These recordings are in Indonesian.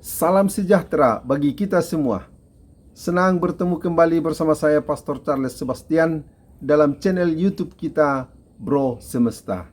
Salam sejahtera bagi kita semua. Senang bertemu kembali bersama saya Pastor Charles Sebastian dalam channel YouTube kita Bro Semesta.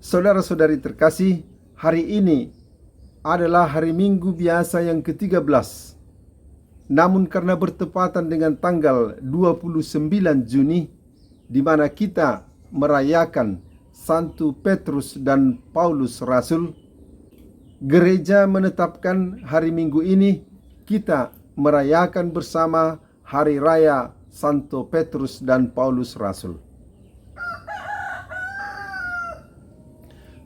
Saudara-saudari terkasih, hari ini adalah hari Minggu biasa yang ke-13. Namun karena bertepatan dengan tanggal 29 Juni di mana kita merayakan Santo Petrus dan Paulus Rasul, gereja menetapkan hari Minggu ini kita merayakan bersama Hari Raya Santo Petrus dan Paulus Rasul.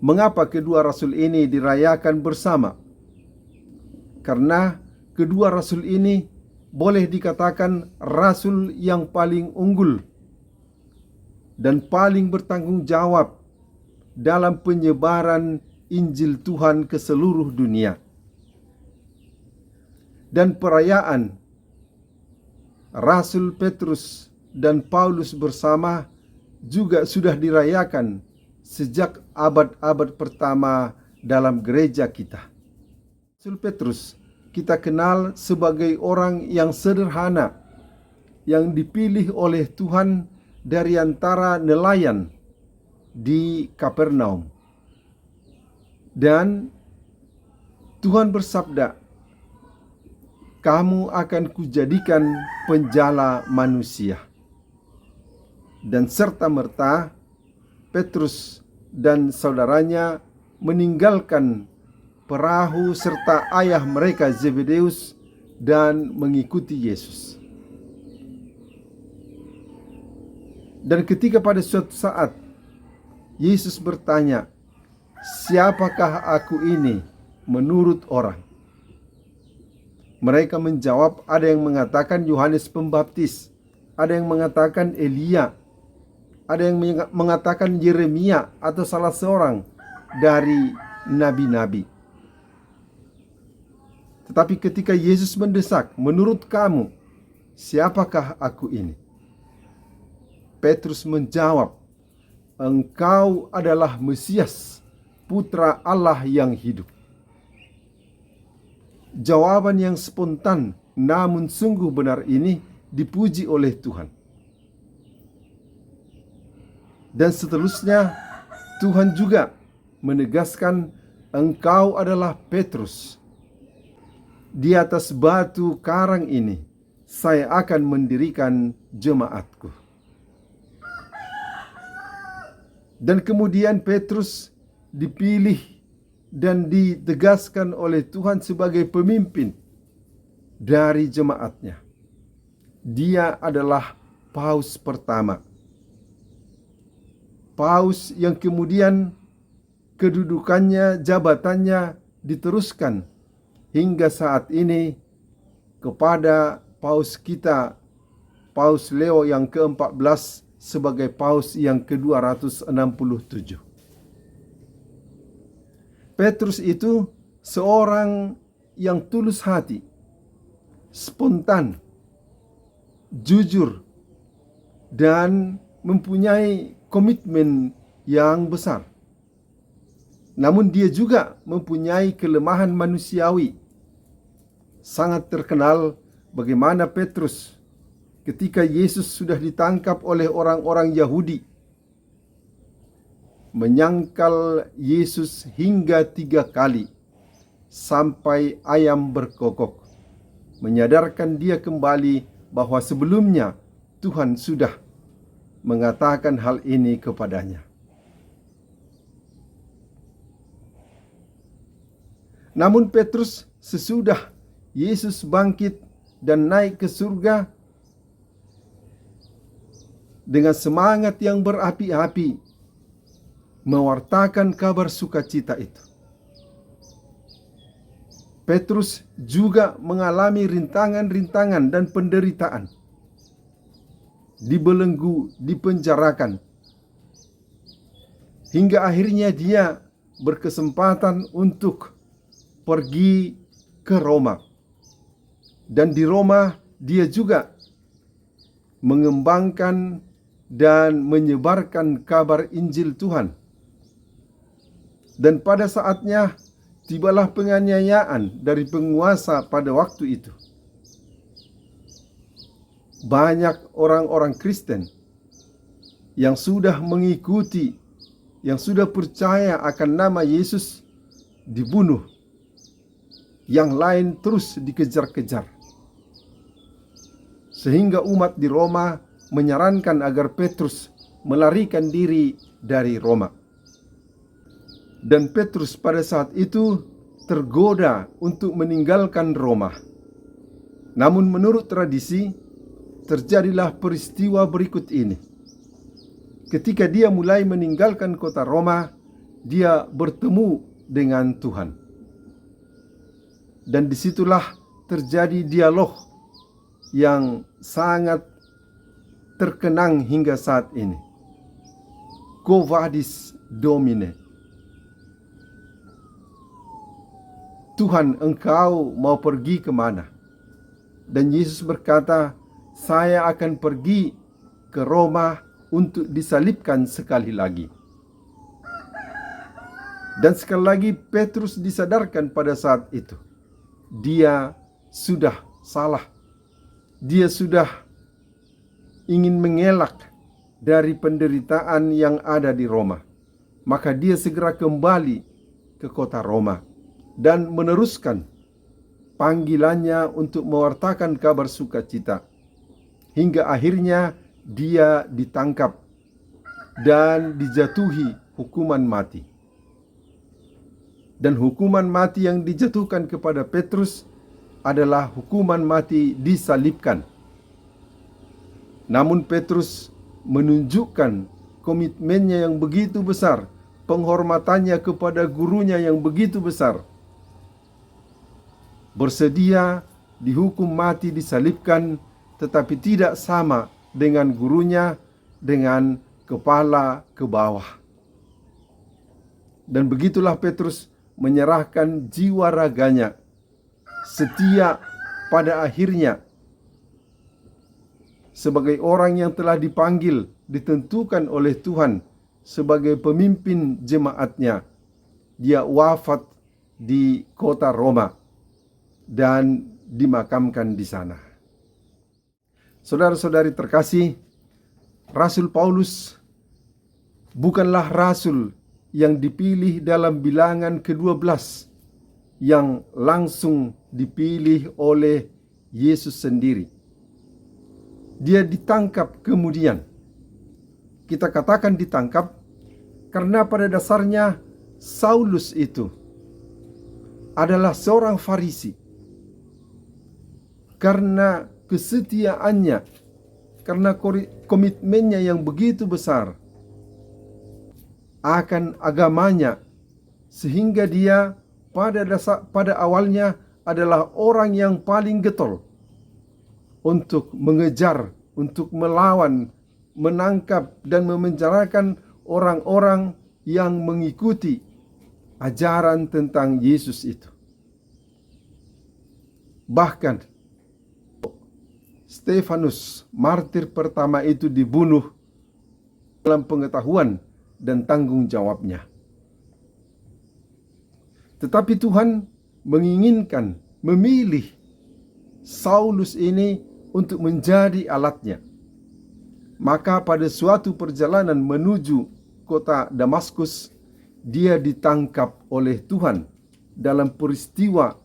Mengapa kedua rasul ini dirayakan bersama? Karena kedua rasul ini boleh dikatakan rasul yang paling unggul dan paling bertanggung jawab dalam penyebaran Injil Tuhan ke seluruh dunia. Dan perayaan Rasul Petrus dan Paulus bersama juga sudah dirayakan sejak abad-abad pertama dalam gereja kita. Rasul Petrus kita kenal sebagai orang yang sederhana, yang dipilih oleh Tuhan dari antara nelayan di Kapernaum. Dan Tuhan bersabda, "Kamu akan kujadikan penjala manusia." Dan serta-merta Petrus dan saudaranya meninggalkan perahu serta ayah mereka Zebedeus dan mengikuti Yesus. Dan ketika pada suatu saat Yesus bertanya, "Siapakah aku ini menurut orang?" Mereka menjawab, ada yang mengatakan Yohanes Pembaptis, ada yang mengatakan Elia, ada yang mengatakan Yeremia atau salah seorang dari nabi-nabi. Tetapi ketika Yesus mendesak, "Menurut kamu, siapakah aku ini?" Petrus menjawab, "Engkau adalah Mesias, Putra Allah yang hidup." Jawaban yang spontan namun sungguh benar ini dipuji oleh Tuhan. Dan seterusnya Tuhan juga menegaskan, "Engkau adalah Petrus. Di atas batu karang ini saya akan mendirikan jemaatku." Dan kemudian Petrus dipilih dan ditegaskan oleh Tuhan sebagai pemimpin dari jemaatnya. Dia adalah paus pertama. Paus yang kemudian kedudukannya, jabatannya diteruskan hingga saat ini kepada paus kita, Paus Leo yang ke-14 sebagai paus yang ke-267. Petrus itu seorang yang tulus hati, spontan, jujur, dan mempunyai komitmen yang besar. Namun dia juga mempunyai kelemahan manusiawi. Sangat terkenal bagaimana Petrus ketika Yesus sudah ditangkap oleh orang-orang Yahudi, menyangkal Yesus hingga 3 kali sampai ayam berkokok, menyadarkan dia kembali bahwa sebelumnya Tuhan sudah mengatakan hal ini kepadanya. Namun Petrus sesudah Yesus bangkit dan naik ke surga dengan semangat yang berapi-api mewartakan kabar sukacita itu. Petrus juga mengalami rintangan-rintangan dan penderitaan. Dibelenggu, dipenjarakan. Hingga akhirnya dia berkesempatan untuk pergi ke Roma. Dan di Roma dia juga mengembangkan dan menyebarkan kabar Injil Tuhan. Dan pada saatnya tibalah penganiayaan dari penguasa pada waktu itu. Banyak orang-orang Kristen yang sudah mengikuti, yang sudah percaya akan nama Yesus dibunuh. Yang lain terus dikejar-kejar. Sehingga umat di Roma menyarankan agar Petrus melarikan diri dari Roma. Dan Petrus pada saat itu tergoda untuk meninggalkan Roma. Namun menurut tradisi, terjadilah peristiwa berikut ini. Ketika dia mulai meninggalkan kota Roma, dia bertemu dengan Tuhan. Dan disitulah terjadi dialog yang sangat terkenang hingga saat ini. Quo vadis, Domine? Tuhan, engkau mau pergi kemana? Dan Yesus berkata, saya akan pergi ke Roma untuk disalibkan sekali lagi. Dan sekali lagi Petrus disadarkan pada saat itu. Dia sudah salah. Dia sudah ingin mengelak dari penderitaan yang ada di Roma. Maka dia segera kembali ke kota Roma dan meneruskan panggilannya untuk mewartakan kabar sukacita. Hingga akhirnya dia ditangkap dan dijatuhi hukuman mati. Dan hukuman mati yang dijatuhkan kepada Petrus adalah hukuman mati disalibkan. Namun Petrus menunjukkan komitmennya yang begitu besar, penghormatannya kepada gurunya yang begitu besar. Bersedia dihukum mati disalibkan, tetapi tidak sama dengan gurunya, dengan kepala ke bawah. Dan begitulah Petrus menyerahkan jiwa raganya, setia pada akhirnya. Sebagai orang yang telah dipanggil, ditentukan oleh Tuhan sebagai pemimpin jemaatnya, dia wafat di kota Roma dan dimakamkan di sana. Saudara-saudari terkasih, Rasul Paulus bukanlah rasul yang dipilih dalam bilangan ke-12 yang langsung dipilih oleh Yesus sendiri. Dia ditangkap kemudian. Kita katakan ditangkap karena pada dasarnya Saulus itu adalah seorang Farisi. Karena kesetiaannya, karena komitmennya yang begitu besar akan agamanya, sehingga dia pada awalnya adalah orang yang paling getol untuk mengejar, untuk melawan, menangkap dan memenjarakan orang-orang yang mengikuti ajaran tentang Yesus itu. Bahkan Stefanus, martir pertama itu, dibunuh dalam pengetahuan dan tanggung jawabnya. Tetapi Tuhan menginginkan, memilih Saulus ini untuk menjadi alatnya. Maka pada suatu perjalanan menuju kota Damaskus, dia ditangkap oleh Tuhan dalam peristiwa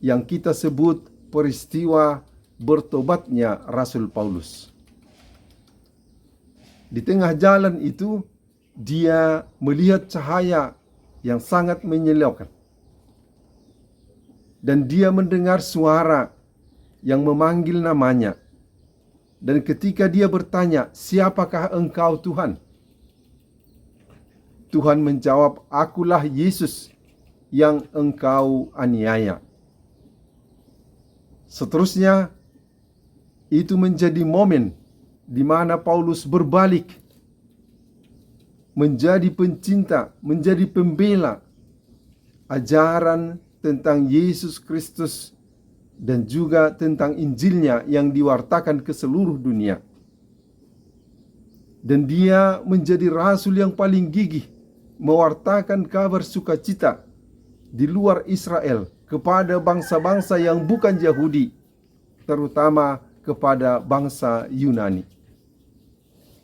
yang kita sebut peristiwa bertobatnya Rasul Paulus. Di tengah jalan itu, dia melihat cahaya yang sangat menyilaukan. Dan dia mendengar suara yang memanggil namanya. Dan ketika dia bertanya, "Siapakah engkau, Tuhan?" Tuhan menjawab, "Akulah Yesus yang engkau aniaya." Seterusnya, itu menjadi momen di mana Paulus berbalik menjadi pencinta, menjadi pembela ajaran tentang Yesus Kristus dan juga tentang Injilnya yang diwartakan ke seluruh dunia. Dan dia menjadi rasul yang paling gigih mewartakan kabar sukacita di luar Israel, kepada bangsa-bangsa yang bukan Yahudi, terutama kepada bangsa Yunani.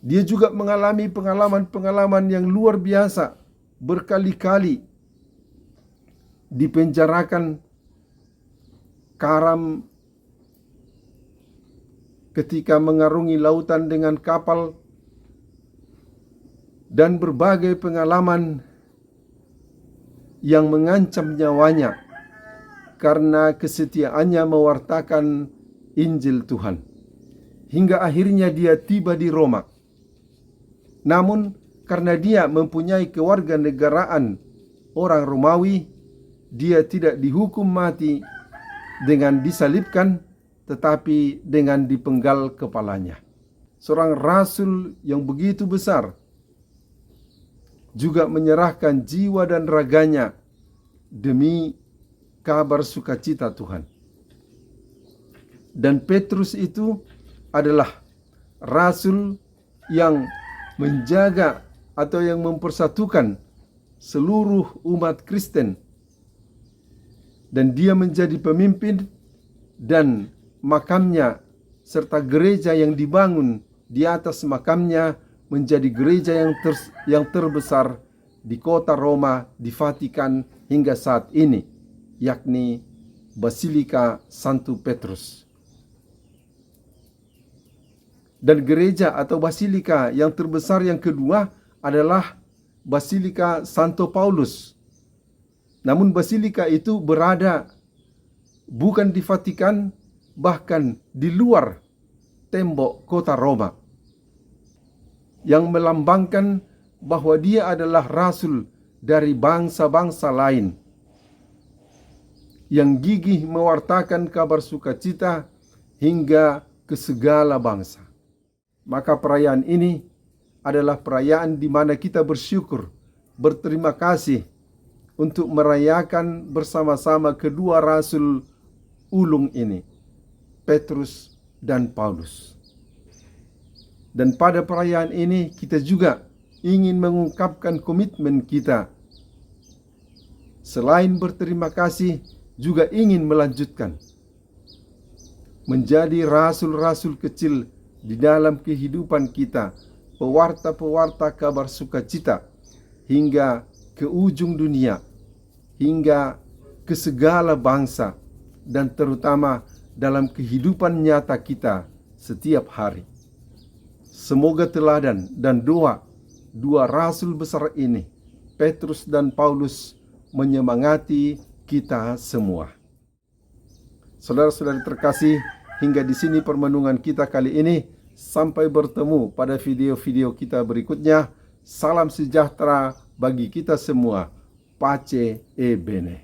Dia juga mengalami pengalaman-pengalaman yang luar biasa, berkali-kali dipenjarakan, karam ketika mengarungi lautan dengan kapal, dan berbagai pengalaman yang mengancam nyawanya karena kesetiaannya mewartakan Injil Tuhan. Hingga akhirnya dia tiba di Roma. Namun karena dia mempunyai kewarganegaraan orang Romawi, dia tidak dihukum mati dengan disalibkan, tetapi dengan dipenggal kepalanya. Seorang rasul yang begitu besar juga menyerahkan jiwa dan raganya demi kabar sukacita Tuhan. Dan Petrus itu adalah rasul yang menjaga atau yang mempersatukan seluruh umat Kristen, dan dia menjadi pemimpin, dan makamnya serta gereja yang dibangun di atas makamnya menjadi gereja yang terbesar di kota Roma, di Vatikan hingga saat ini, yakni Basilika Santo Petrus. Dan gereja atau basilika yang terbesar yang kedua adalah Basilika Santo Paulus. Namun basilika itu berada bukan di Vatikan, bahkan di luar tembok kota Roma, yang melambangkan bahwa dia adalah rasul dari bangsa-bangsa lain yang gigih mewartakan kabar sukacita hingga ke segala bangsa. Maka perayaan ini adalah perayaan di mana kita bersyukur, berterima kasih untuk merayakan bersama-sama kedua rasul ulung ini, Petrus dan Paulus. Dan pada perayaan ini kita juga ingin mengungkapkan komitmen kita. Selain berterima kasih, juga ingin melanjutkan menjadi rasul-rasul kecil di dalam kehidupan kita, pewarta-pewarta kabar sukacita hingga ke ujung dunia, hingga ke segala bangsa, dan terutama dalam kehidupan nyata kita setiap hari. Semoga teladan dan doa dua rasul besar ini, Petrus dan Paulus, menyemangati kita semua. Saudara-saudari terkasih, hingga di sini permenungan kita kali ini. Sampai bertemu pada video-video kita berikutnya. Salam sejahtera bagi kita semua. Pace e bene.